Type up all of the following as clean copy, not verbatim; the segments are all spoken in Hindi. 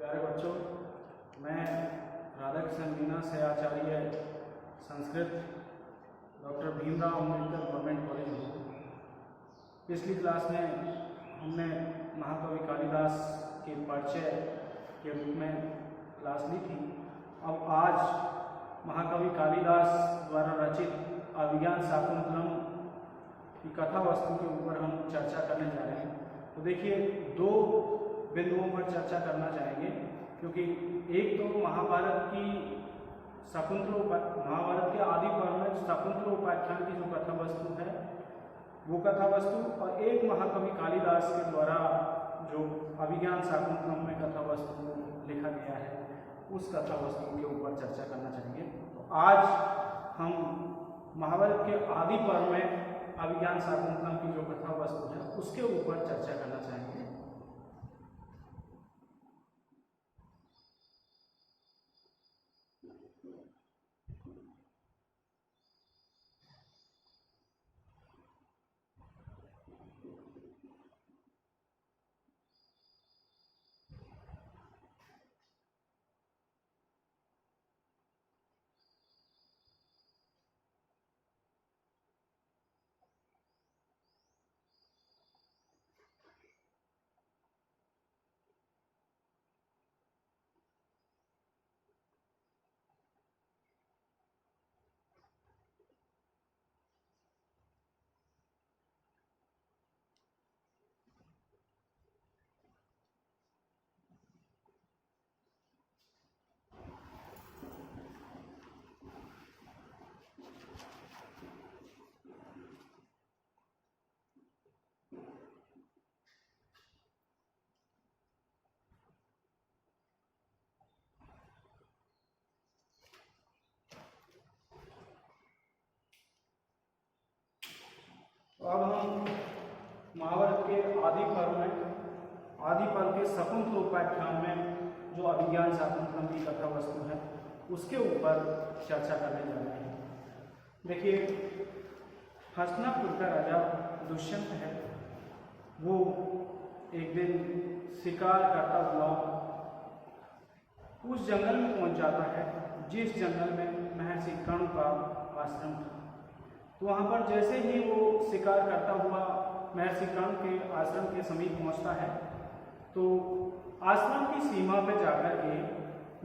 प्यारे बच्चों, मैं राधाकृष्ण मीना से Acharya Sanskrit doctor Bhimrao Ambedkar government college हूँ। पिछली क्लास में हमने महाकवि कालिदास के परिचय के रूप में क्लास ली थी। अब आज महाकवि कालिदास द्वारा रचित अभिज्ञान शाकुंतलम की कथा वस्तु के ऊपर हम चर्चा करने जा रहे हैं। तो देखिए, दो बिंदुओं पर चर्चा करना चाहेंगे, क्योंकि एक तो महाभारत के आदि पर्व में शकुंतलोपाख्यान की जो कथा वस्तु है वो कथा वस्तु, और एक महाकवि कालिदास के द्वारा जो अभिज्ञान शाकुंतलम में कथा वस्तु लिखा गया है उस कथा वस्तु के ऊपर चर्चा करना चाहेंगे। तो आज हम महाभारत के आदि पर्व में अभिज्ञान शाकुंतलम की जो कथा वस्तु है उसके ऊपर चर्चा करना चाहेंगे। तो अब हम महाभारत के आदि पर्व के शकुंतलोपाख्यान में जो अभिज्ञान शाकुंतलम की कथा वस्तु है उसके ऊपर चर्चा करने जा रहे हैं। देखिए, हस्तिनापुर का राजा दुष्यंत है, वो एक दिन शिकार करता हुआ उस जंगल में पहुंच जाता है जिस जंगल में महर्षि कर्ण का आश्रम था। तो वहाँ पर जैसे ही वो शिकार करता हुआ महर्षि कर्ण के आश्रम के समीप पहुँचता है तो आश्रम की सीमा पर जाकर के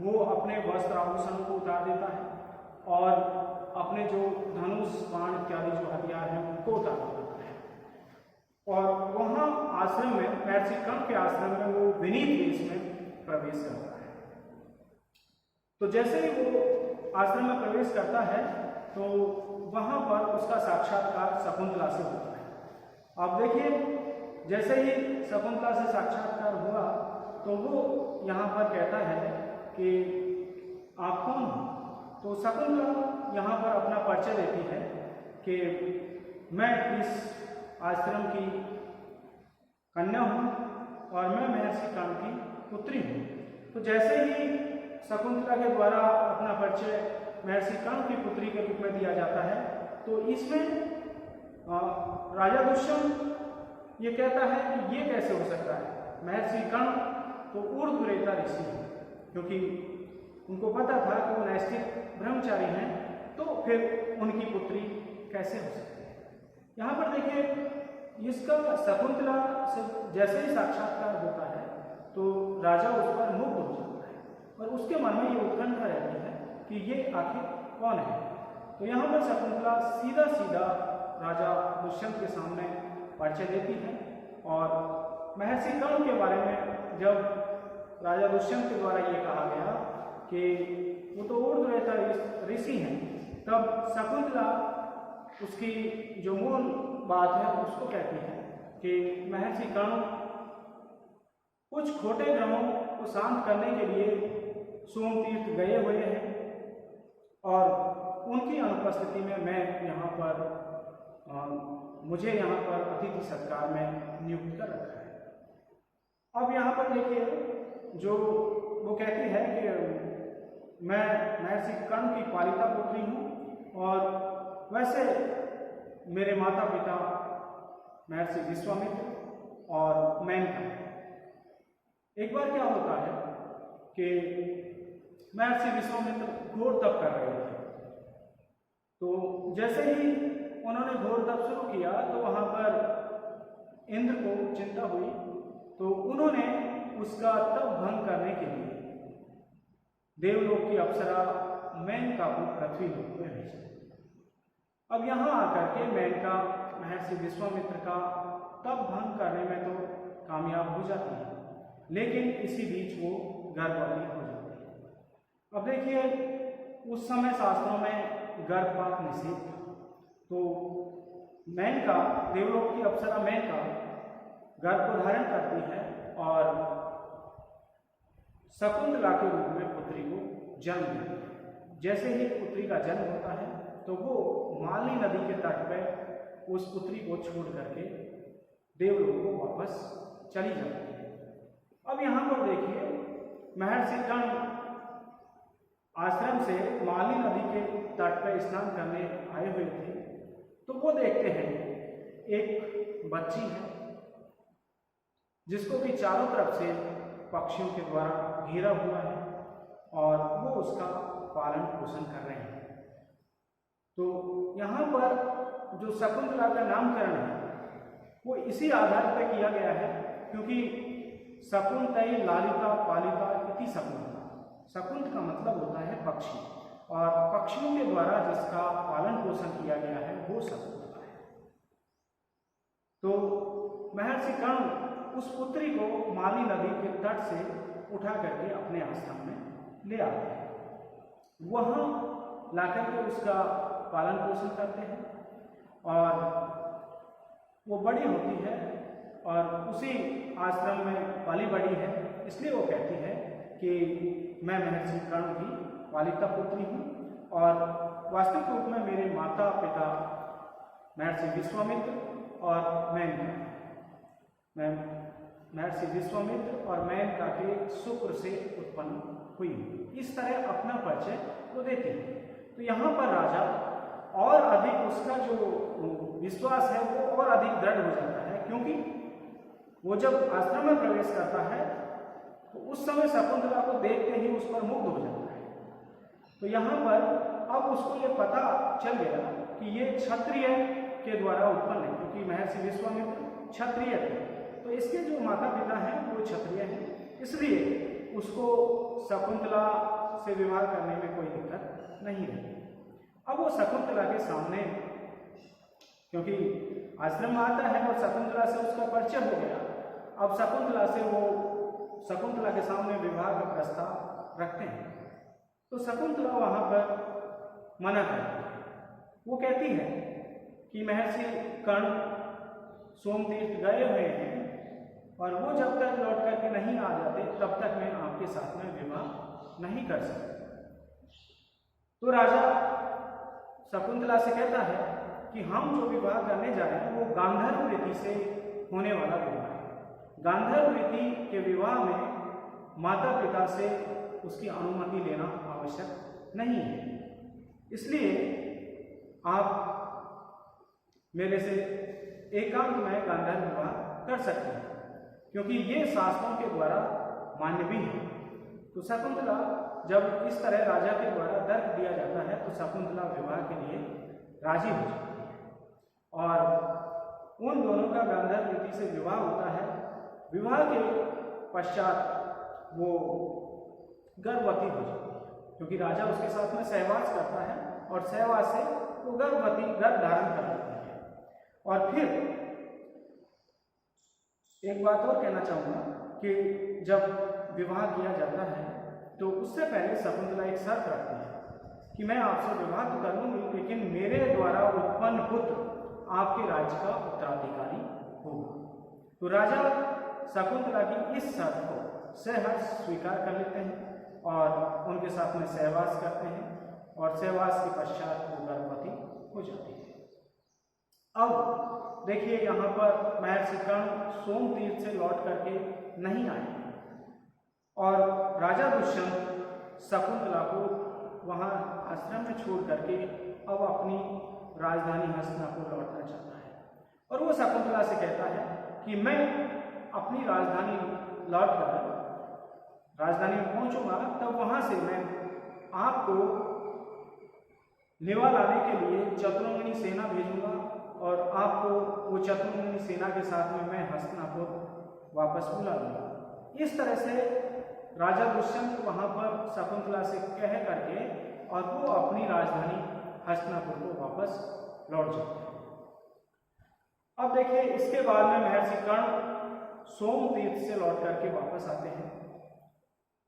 वो अपने वस्त्र आभूषण को उतार देता है और अपने जो धनुष बाण इत्यादि जो हथियार हैं उनको उतार देता है। और वहाँ आश्रम में महर्षि कर्ण के आश्रम में वो विनीत वेश में प्रवेश करता है। तो जैसे ही वो आश्रम में प्रवेश करता है तो वहाँ पर उसका साक्षात्कार शकुंतला से होता है। आप देखिए, जैसे ही शकुंतला से साक्षात्कार हुआ तो वो यहाँ पर कहता है कि आप कौन हो। तो शकुंतला यहाँ पर अपना परिचय देती है कि मैं इस आश्रम की कन्या हूँ और मैं महर्षि कर्ण की पुत्री हूँ। तो जैसे ही शकुंतला के द्वारा अपना परिचय महर्षि कर्ण की पुत्री के रूप में दिया जाता है तो इसमें राजा दुष्यंत ये कहता है कि ये कैसे हो सकता है, महर्षि कर्ण तो ऊर्ध्वरेता ऋषि है, क्योंकि उनको पता था कि वो नैष्ठिक ब्रह्मचारी हैं, तो फिर उनकी पुत्री कैसे हो सकती है। यहाँ पर देखिए, इसका शकुंतला से जैसे ही साक्षात्कार होता है तो राजा उस पर मुग्ध हो जाता है और उसके मन में ये उत्कंठा रहती है कि ये आखिर कौन है। तो यहाँ पर शकुंतला सीधा सीधा राजा दुष्यंत के सामने परिचय देती है और महर्षि कर्ण के बारे में जब राजा दुष्यंत के द्वारा ये कहा गया कि वो तो ऊर्ध्वरेता ऋषि हैं, तब शकुंतला उसकी जो मूल बात है उसको कहती है कि महर्षि कर्ण कुछ खोटे ग्रहों को शांत करने के लिए सोमतीर्थ गए हुए हैं और उनकी अनुपस्थिति में मैं यहाँ पर मुझे यहाँ पर अतिथि सत्कार में नियुक्त कर रखा है। अब यहाँ पर देखिए, जो वो कहती है कि मैं महर्षि कर्ण की पालिता पुत्री हूँ और वैसे मेरे माता पिता महर्षि विश्वामित्र और मेनका। एक बार क्या होता है कि महर्षि विश्वामित्र घोर तप कर रहे थे। तो जैसे ही उन्होंने घोर तप शुरू किया तो वहाँ पर इंद्र को चिंता हुई, तो उन्होंने उसका तप भंग करने के लिए देवलोक की अप्सरा मेनका को पृथ्वी लोक में भेजा। अब यहाँ आकर के मेनका महर्षि विश्वामित्र का तप भंग करने में तो कामयाब हो जाती है, लेकिन इसी बीच वो गर्भवती हो जाती है। अब देखिए, उस समय शास्त्रों में गर्भपात निषेध था, तो मेनका, देवलोक की अप्सरा मेनका गर्भ को धारण करती है और शकुंतला के रूप में पुत्री को जन्म देती है। जैसे ही पुत्री का जन्म होता है तो वो माली नदी के तट पर उस पुत्री को छोड़ करके देवलोक को वापस चली जाती है। अब यहाँ पर देखिए, महर्षि कर्ण आश्रम से माली नदी के तट पर स्नान करने आए हुए थे, तो वो देखते हैं एक बच्ची है जिसको कि चारों तरफ से पक्षियों के द्वारा घेरा हुआ है और वो उसका पालन पोषण कर रहे हैं। तो यहाँ पर जो शकुंतला का नामकरण है वो इसी आधार पर किया गया है, क्योंकि शकुंतई लालिता पालिता इति शकुंतला। शकुंत का मतलब होता है पक्षी, और पक्षियों के द्वारा जिसका पालन पोषण किया गया है वो शकुंतला है। तो महर्षि कर्ण उस पुत्री को माली नदी के तट से उठा करके अपने आश्रम में ले आते हैं। वहाँ लाकर के उसका पालन पोषण करते हैं और वो बड़ी होती है और उसी आश्रम में पाली बड़ी है, इसलिए वो कहती है कि मैं महर्षि कर्ण की पालिता पुत्री हूँ और वास्तविक रूप में मेरे माता पिता महर्षि विश्वामित्र और मैं महर्षि विश्वामित्र और मेनका के शुक्र से उत्पन्न हुई। इस तरह अपना परिचय वो देती है। तो यहाँ पर राजा और अधिक उसका जो विश्वास है वो और अधिक दृढ़ हो जाता है, क्योंकि वो जब आश्रम में प्रवेश करता है तो उस समय शकुंतला को देखते ही उस पर मुग्ध हो जाता है। तो यहाँ पर अब उसको ये पता चल गया कि ये क्षत्रिय के द्वारा उत्पन्न है, क्योंकि महर्षि विश्वामित्र क्षत्रिय थे, तो इसके जो माता पिता हैं वो क्षत्रिय हैं, इसलिए उसको शकुंतला से विवाह करने में कोई दिक्कत नहीं रही। अब वो शकुंतला के सामने, क्योंकि आश्रम में आता है और शकुंतला से उसका परिचय हो गया, अब शकुंतला के सामने विवाह का प्रस्ताव रखते हैं। तो शकुंतला वहां पर मना करती है। वो कहती है कि महर्षि कर्ण सोमतीर्थ गए हुए हैं और वो जब तक लौट करके नहीं आ जाते तब तक मैं आपके साथ में विवाह नहीं कर सकता। तो राजा शकुंतला से कहता है कि हम जो विवाह करने जा रहे हैं वो गांधर्व रीति से होने वाला विवाह है। गांधर्व रीति के विवाह में माता पिता से उसकी अनुमति लेना आवश्यक नहीं है, इसलिए आप मेरे से एकांत में गांधर्व विवाह कर सकते हैं, क्योंकि ये शास्त्रों के द्वारा मान्य भी है। तो शकुंतला जब इस तरह राजा के द्वारा तर्क दिया जाता है तो शकुंतला विवाह के लिए राजी हो जाती है और उन दोनों का गांधर्व रीति से विवाह होता है। विवाह के पश्चात वो गर्भवती हो जाती है, क्योंकि राजा उसके साथ में सहवास करता है और सहवास से वो गर्भ धारण कर लेती है। और फिर एक बात और कहना चाहूँगा कि जब विवाह किया जाता है तो उससे पहले शकुंतला एक शर्त रखती है कि मैं आपसे विवाह तो कर लूँगी, लेकिन मेरे द्वारा उत्पन्न पुत्र आपके राज्य का उत्तराधिकारी होगा। तो राजा शकुंतला की इस शर्त को सहर्ष स्वीकार कर लेते हैं और उनके साथ में सहवास करते हैं और सहवास के पश्चात वो गर्भवती हो जाती है। अब देखिए, यहाँ पर महर्षि कर्ण सोमतीर्थ से लौट करके नहीं आए और राजा दुष्यंत शकुंतला को वहाँ आश्रम में छोड़ करके अब अपनी राजधानी हस्तिनापुर लौटना चाहता है और वो शकुंतला से कहता है कि मैं अपनी राजधानी लौटकर राजधानी में पहुँच पहुंचूंगा तब वहां से मैं आपको लेवा लाने के लिए चतुरंगिनी सेना भेजूंगा और आपको वो चतुरंगिनी सेना के साथ में मैं हस्तिनापुर वापस बुला लूंगा। इस तरह से राजा दुष्यंत वहां पर शकुंतला से कह करके और वो अपनी राजधानी हस्तिनापुर को वापस लौट जाते हैं। अब देखिए इसके बाद में महर्षि कर्ण सोम तीर्थ से लौट करके वापस आते हैं।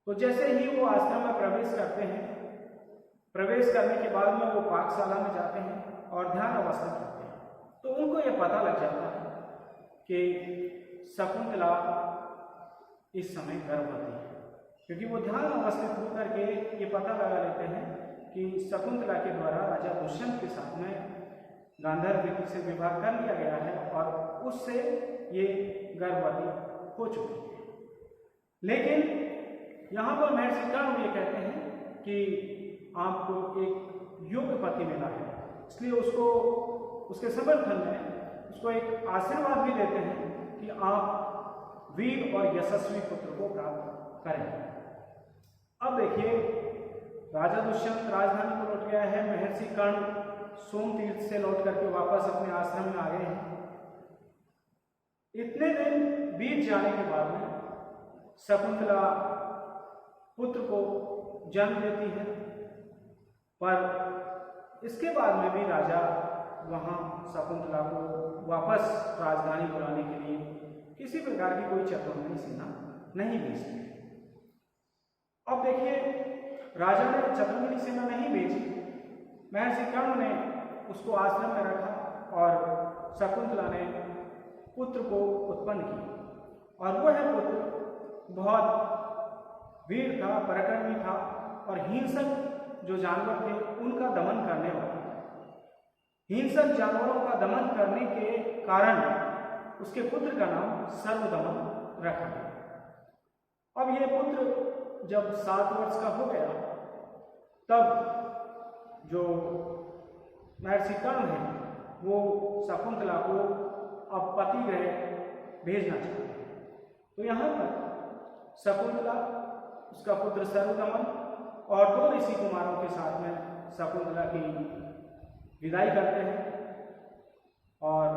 तो जैसे ही वो आश्रम में प्रवेश करते हैं, प्रवेश करने के बाद में वो पाकशाला में जाते हैं और ध्यान अवस्था करते हैं। तो उनको ये पता लग जाता है कि शकुंतला इस समय गर्भवती है, क्योंकि वो ध्यान अवस्थित होकर के ये पता लगा लेते हैं कि शकुंतला के द्वारा राजा दुष्यंत के साथ में गांधार बेटी से विवाह कर लिया गया है और उससे ये गर्भवती हो चुकी है। लेकिन यहाँ पर महर्षि कर्ण ये कहते हैं कि आपको एक योग्य पति मिला है, इसलिए उसको उसके समर्थन में उसको एक आशीर्वाद भी देते हैं कि आप वीर और यशस्वी पुत्र को प्राप्त करें। अब देखिए राजा दुष्यंत राजधानी को लौट गया है, महर्षि कर्ण सोम तीर्थ से लौट करके वापस अपने आश्रम में आ गए हैं। इतने दिन बीत जाने के बाद में शकुंतला पुत्र को जन्म देती है, पर इसके बाद में भी राजा वहां शकुंतला को वापस राजधानी बुलाने के लिए किसी प्रकार की कोई चतुरंगिनी सेना नहीं भेजते। अब देखिए राजा ने चतुरंगिनी सेना नहीं भेजी, महर्षि कर्ण ने उसको आश्रम में रखा और शकुंतला ने पुत्र को उत्पन्न किया और वह पुत्र बहुत वीर था, पराक्रमी था और हिंसक जो जानवर थे उनका दमन करने वाला था। हिंसक जानवरों का दमन करने के कारण उसके पुत्र का नाम सर्वदमन रखा गया। अब यह पुत्र जब 7 वर्ष का हो गया तब जो महर्षि कर्ण है वो शकुंतला को अब पति गृह भेजना चाहते हैं। तो यहाँ पर शकुंतला, उसका पुत्र सर्वदमन और 2 ऋषि कुमारों के साथ में शकुंतला की विदाई करते हैं और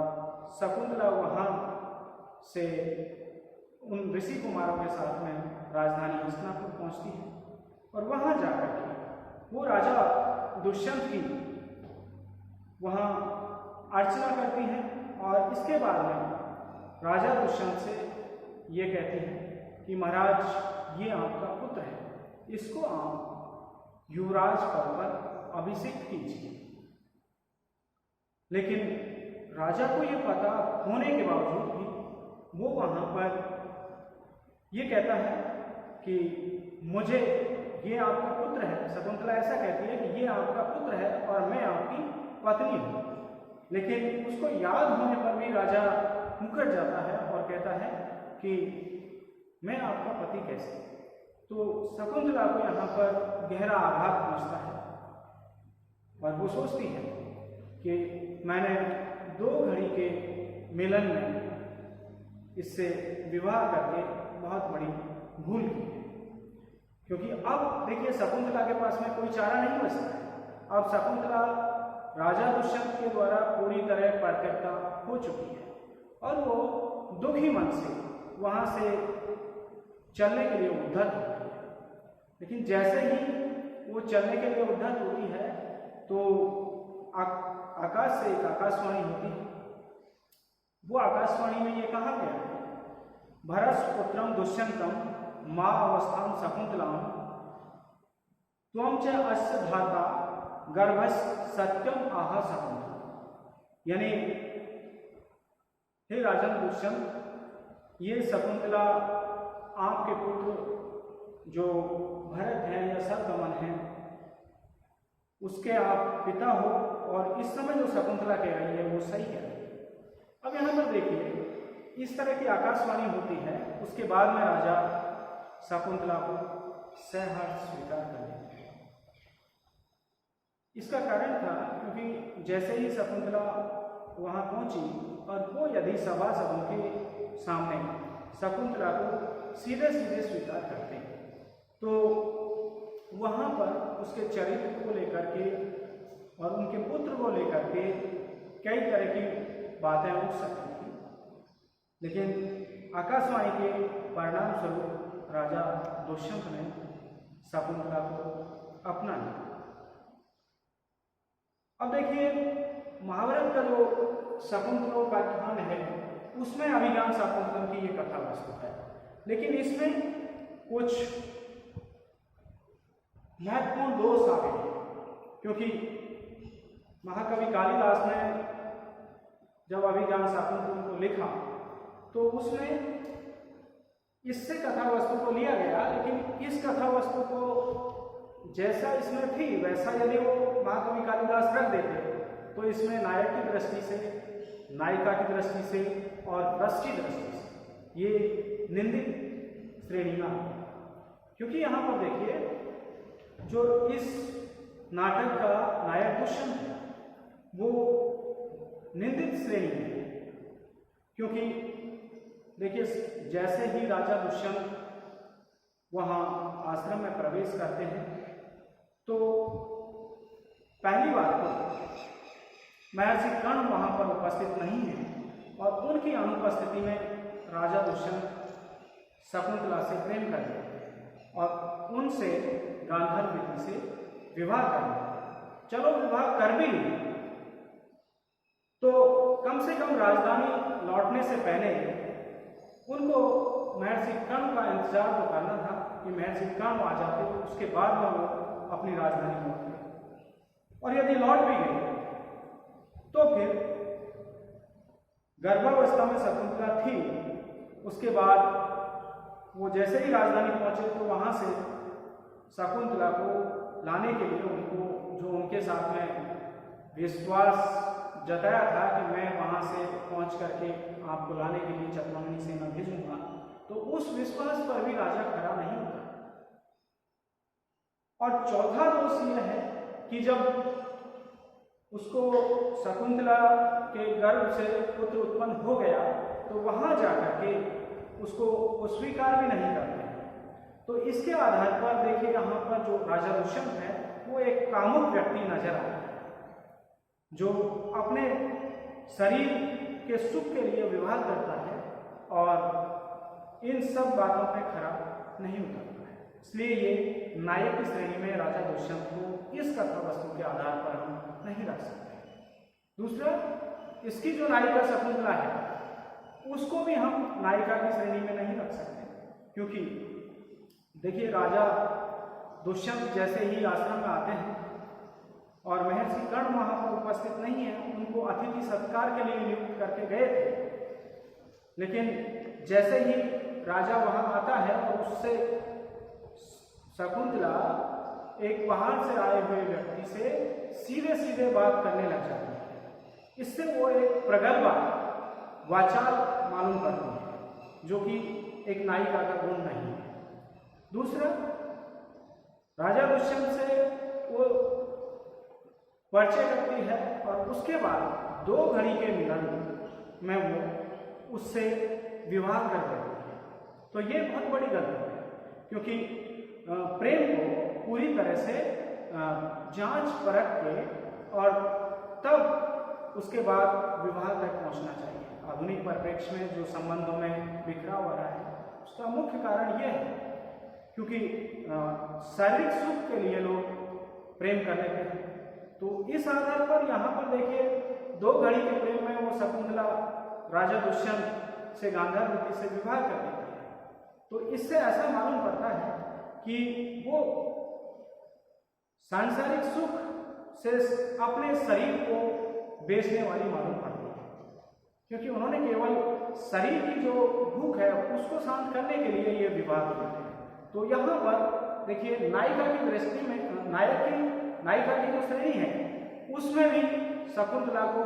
शकुंतला वहाँ से उन ऋषि कुमारों के साथ में राजधानी हस्तिनापुर पहुँचती है और वहाँ जाकर के वो राजा दुष्यंत की वहाँ अर्चना करती हैं और इसके बाद में राजा दुष्यंत से ये कहती हैं कि महाराज ये आपका पुत्र है, इसको आप युवराज पद पर अभिषेक कीजिए। लेकिन राजा को ये पता होने के बावजूद भी वो वहाँ पर ये कहता है कि मुझे ये आपका पुत्र है। शकुंतला ऐसा कहती है कि ये आपका पुत्र है और मैं आपकी पत्नी हूँ। लेकिन उसको याद होने पर भी राजा मुकर जाता है और कहता है कि मैं आपका पति कैसे। तो शकुंतला को यहाँ पर गहरा आघात पहुँचता है और वो सोचती है कि मैंने 2 घड़ी के मिलन में इससे विवाह करके बहुत बड़ी भूल की है, क्योंकि अब देखिए शकुंतला के पास में कोई चारा नहीं बचता है। अब शकुंतला राजा दुष्यंत के द्वारा पूरी तरह परित्यक्ता हो चुकी है और वो दुखी मन से वहाँ से चलने के लिए उद्धत होती है। लेकिन जैसे ही वो चलने के लिए उद्धत होती है तो आकाश से एक आकाशवाणी होती है। वो आकाशवाणी में ये कहा गया है, भरस पुत्रम दुष्यंतम माँ अवस्थान शकुंतलाम त्वं च अस्य धाता गर्भस सत्यम आहा शकुंतला। यानी हे राजन दुष्यंत, ये शकुंतला आपके पुत्र जो भरत हैं या सर्वदमन हैं उसके आप पिता हो और इस समय जो शकुंतला कह रही है वो सही कह रही है। अब यहाँ पर देखिए इस तरह की आकाशवाणी होती है, उसके बाद में राजा शकुंतला को सहर्ष स्वीकार कर लेते हैं। इसका कारण था क्योंकि जैसे ही शकुंतला वहाँ पहुँची और वो यदि सभासदों के सामने शकुंतला को सीधे सीधे स्वीकार करते हैं तो वहाँ पर उसके चरित्र को लेकर के और उनके पुत्र को लेकर के कई तरह की बातें उठ सकती थी, लेकिन आकाशवाणी के परिणाम स्वरूप राजा दुष्यंत ने शकुंतला को अपना लिया। अब देखिए, महाभारत का जो शकुंतलोपाख्यान है उसमें अभिज्ञान शाकुंतलम की ये कथा वस्तु है, लेकिन इसमें कुछ महत्वपूर्ण दोष आ गए, क्योंकि महाकवि कालिदास ने जब अभिज्ञान शाकुंतलम को लिखा तो उसमें इससे कथा वस्तु को लिया गया, लेकिन इस कथा वस्तु को जैसा इसमें थी वैसा यदि वो महाकवि कालिदास रख देते तो इसमें नायक की दृष्टि से, नायिका की दृष्टि से और रस की दृष्टि से ये निंदित श्रेणी में आता है। क्योंकि यहाँ पर देखिए, जो इस नाटक का नायक दुष्यंत है वो निंदित श्रेणी में है, क्योंकि देखिए जैसे ही राजा दुष्यंत वहाँ आश्रम में प्रवेश करते हैं तो पहली बात तो महर्षि कर्ण वहाँ पर उपस्थित नहीं है और उनकी अनुपस्थिति में राजा दुष्यंत शकुंतला से प्रेम कर लेते और उनसे गांधार विधि से विवाह कर लेते। चलो विवाह कर भी लिए तो कम से कम राजधानी लौटने से पहले उनको महर्षि कर्ण का इंतजार तो करना था कि महर्षि कर्ण आ जाते तो उसके बाद में वो अपनी राजधानी लौटते, और यदि लौट भी गए तो फिर गर्भावस्था में शकुंतला थी, उसके बाद वो जैसे ही राजधानी पहुंचे तो वहां से शकुंतला को लाने के लिए उनको जो उनके साथ में विश्वास जताया था कि मैं वहां से पहुंच करके आपको लाने के लिए चतुरंगी सेना भेजूंगा, तो उस विश्वास पर भी राजा खरा नहीं होता। और चौथा दोष यह है कि जब उसको शकुंतला के गर्भ से पुत्र उत्पन्न हो गया तो वहां जाकर के उसको स्वीकार भी नहीं करते। तो इसके आधार पर देखिए यहाँ पर जो राजा दुष्यंत है वो एक कामुक व्यक्ति नजर आता है, जो अपने शरीर के सुख के लिए विवाह करता है और इन सब बातों पे खरा नहीं उतरता है। इसलिए ये नायक की श्रेणी में राजा दुष्यंत को इस कथा वस्तु के आधार पर हम नहीं रख सकते। दूसरा, इसकी जो नायिका शकुंतला है उसको भी हम नायिका की श्रेणी में नहीं रख सकते, क्योंकि देखिए राजा दुष्यंत जैसे ही आश्रम में आते हैं और महर्षि कर्ण वहां पर उपस्थित नहीं है, उनको अतिथि सत्कार के लिए नियुक्त करके गए थे, लेकिन जैसे ही राजा वहां आता है तो उससे शकुंतला एक पहाड़ से आए हुए व्यक्ति से सीधे सीधे बात करने लग जाती है। इससे वो एक प्रगल्भा वाचाल मालूम करती है, जो कि एक नायिका का गुण नहीं है। दूसरा, राजा दुष्यंत से वो परिचय करती है और उसके बाद 2 घड़ी के मिलन में वो उससे विवाह कर देती है। तो ये बहुत बड़ी गलती है, क्योंकि प्रेम को पूरी तरह से जांच परख के और तब उसके बाद विवाह तक पहुंचना चाहिए। आधुनिक परिप्रेक्ष्य में जो संबंधों में बिखराव हो रहा है उसका मुख्य कारण यह है क्योंकि शारीरिक सुख के लिए लोग प्रेम कर लेते हैं। तो इस आधार पर यहाँ पर देखिए 2 घड़ी के प्रेम में वो शकुंतला राजा दुष्यंत से गांधार वृत्ति से विवाह कर लेती है। तो इससे ऐसा मालूम पड़ता है कि वो सांसारिक सुख से अपने शरीर को बेचने वाली मालूम पड़ती है, क्योंकि उन्होंने केवल शरीर की जो भूख है उसको शांत करने के लिए ये विवाह करते हैं। तो यहाँ पर देखिए नायिका की दृष्टि में नायिका की जो श्रेणी है उसमें भी शकुंतला को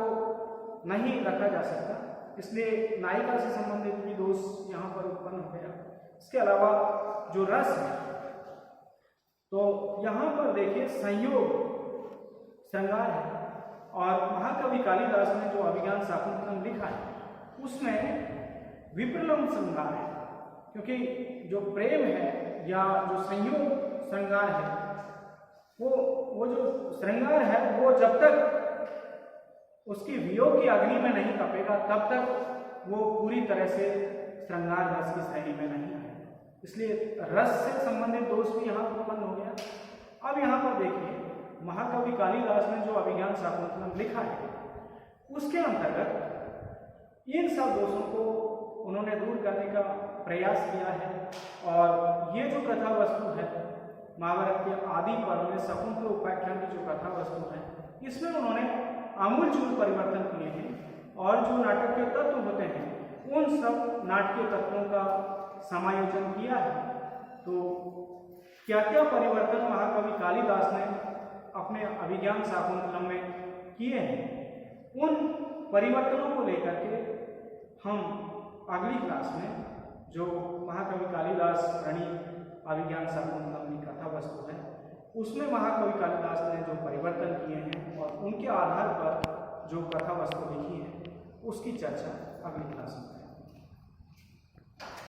नहीं रखा जा सकता, इसलिए नायिका से संबंधित भी दोष यहाँ पर उत्पन्न हो गया। इसके अलावा जो रस है, तो यहाँ पर देखिए संयोग श्रृंगार है, और महाकवि कालिदास ने जो अभिज्ञान शाकुंतलम लिखा है उसमें विप्रलंब श्रृंगार है, क्योंकि जो प्रेम है या जो संयोग श्रृंगार है वो जो श्रृंगार है वो जब तक उसकी वियोग की अग्नि में नहीं तपेगा तब तक वो पूरी तरह से श्रृंगार रस की श्रेणी में नहीं आएगा। इसलिए रस से संबंधित दोष भी यहाँ उत्पन्न हो गया। अब यहाँ पर देखिए महाकवि कालिदास ने जो अभिज्ञान शाकुंतलम लिखा है उसके अंतर्गत इन सब दोषों को उन्होंने दूर करने का प्रयास किया है। और ये जो कथा वस्तु है महाभारत के आदि पर्व में शकुंतल उपाख्यान की जो कथा वस्तु है इसमें उन्होंने आमूलचूल परिवर्तन किए हैं और जो नाटक के तत्व होते हैं उन सब नाटकीय तत्वों का समायोजन किया है। तो क्या क्या परिवर्तन महाकवि कालिदास ने अपने अभिज्ञान शाकुंतलम में किए हैं उन परिवर्तनों को लेकर के हम अगली क्लास में जो महाकवि कालिदास प्रणीत अभिज्ञान शाकुंतलम की कथा वस्तु है उसमें महाकवि कालिदास ने जो परिवर्तन किए हैं और उनके आधार पर जो कथा वस्तु लिखी है उसकी चर्चा अगली क्लास में।